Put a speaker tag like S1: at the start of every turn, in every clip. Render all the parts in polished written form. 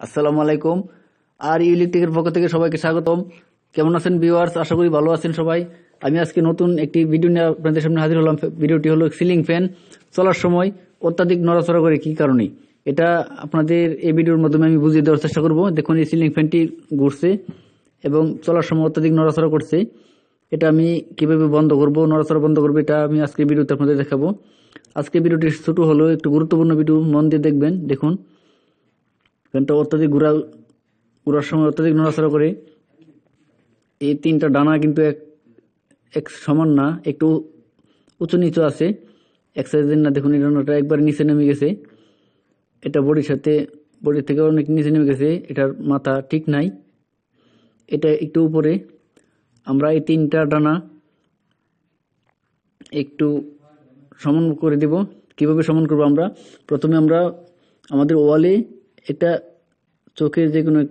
S1: আসসালামু আলাইকুম। আর ইলেকট্রিকের পক্ষ থেকে সবাইকে স্বাগতম। কেমন আছেন ভিউয়ার্স? আশা করি ভালো আছেন সবাই। আমি আজকে নতুন একটি ভিডিও নিয়ে আপনাদের সামনে হাজির হলাম। ভিডিওটি হলো সিলিং ফ্যান চলার সময় অত্যাধিক নড়াচড়া করে কি কারণে, এটা আপনাদের এই ভিডিওর মাধ্যমে আমি বুঝিয়ে দেওয়ার চেষ্টা করব। দেখুন, এই সিলিং ফ্যানটি ঘুরছে এবং চলার সময় অত্যাধিক নড়াচড়া করছে। এটা আমি কিভাবে বন্ধ করব, নড়াচড়া বন্ধ করবো, এটা আমি আজকে ভিডিওতে আপনাদের দেখাবো। আজকে ভিডিওটি ছোট হলো, একটু গুরুত্বপূর্ণ ভিডিও, মন দিয়ে দেখবেন। দেখুন, ফ্যানটা অত্যাধিক ঘোরার সময় অত্যাধিক নড়াচড়া করে। এই তিনটা ডানা কিন্তু এক সমান না, একটু উঁচু নিচু আছে, এক সাইজের না। দেখুন, এই ডানাটা একবার নিচে নেমে গেছে, এটা বডির থেকে অনেক নিচে নেমে গেছে, এটার মাথা ঠিক নাই, এটা একটু উপরে। আমরা এই তিনটা ডানা একটু সমান করে দেব। কিভাবে সমান করব? প্রথমে আমরা আমাদের ওয়ালে একটা চোখের যে কোনো এক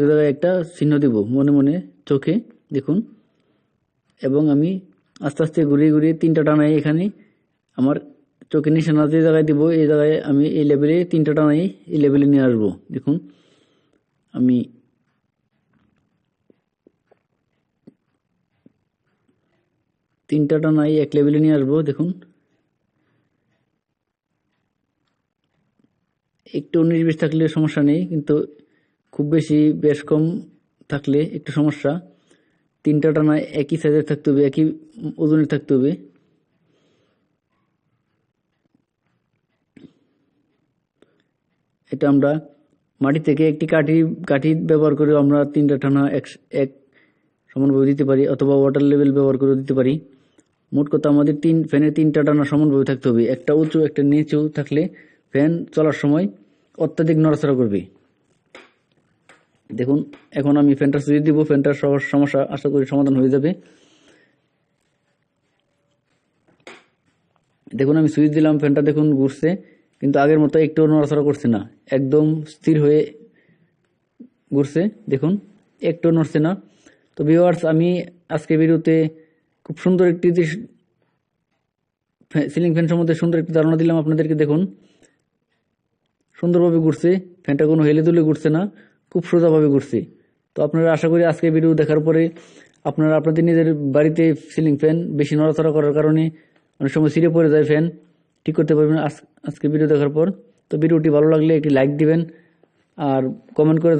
S1: জায়গায় একটা চিহ্ন দেব, মনে মনে চোখে। দেখুন, এবং আমি আস্তে আস্তে ঘুরিয়ে ঘুরিয়ে তিনটা টানাই এখানে আমার চোখের নিশানা যে জায়গায় দিব, এই জায়গায় আমি এই লেভেলে তিনটা টানাই এই লেভেলে নিয়ে আসবো। দেখুন, আমি তিনটা টানাই এক লেভেলে নিয়ে আসবো। দেখুন, একটু 19-20 থাকলে সমস্যা নেই, কিন্তু খুব বেশ কম থাকলে একটু সমস্যা। তিনটা টানা একই সাইজের থাকতে হবে, একই ওজনের থাকতে হবে। এটা আমরা মাটি থেকে একটি কাঠি ব্যবহার করে আমরা তিনটা টানা এক সমানভাবে দিতে পারি, অথবা ওয়াটার লেভেল ব্যবহার করে দিতে পারি। মোট কথা, আমাদের ফ্যানের তিনটা টানা সমানভাবে থাকতে হবে। একটা উঁচু একটা নিচু থাকলে ফ্যান চলার সময় অত্যাধিক নড়াচড়া করবে। দেখুন, এখন আমি ফ্যানটা সুইচ দিব, ফ্যানটার সমস্যা আশা করি সমাধান হয়ে যাবে। দেখুন, আমি সুইচ দিলাম, ফ্যানটা দেখুন ঘুরছে, কিন্তু আগের মতো একটু নড়াচড়া করছে না, একদম স্থির হয়ে ঘুরছে। দেখুন, একটু নড়ছে না। তো ভিউয়ার্স, আমি আজকে ভিডিওতে খুব সুন্দর একটি সিলিং ফ্যান সম্বন্ধে সুন্দর একটি ধারণা দিলাম আপনাদেরকে। দেখুন, সুন্দরভাবে ঘুরছে, ফ্যানটা কোনো হেলে দুলে ঘুরছে না, খুব সোজাভাবে ঘুরছে। তো আপনারা আশা করি আজকে ভিডিও দেখার পরে আপনারা আপনাদের নিজের বাড়িতে সিলিং ফ্যান বেশি নড়াচড়া করার কারণে অনেক সময় ছিঁড়ে পড়ে যায় ফ্যান, ঠিক করতে পারবেন আজকে ভিডিও দেখার পর। তো ভিডিওটি ভালো লাগলে একটি লাইক দিবেন আর কমেন্ট করে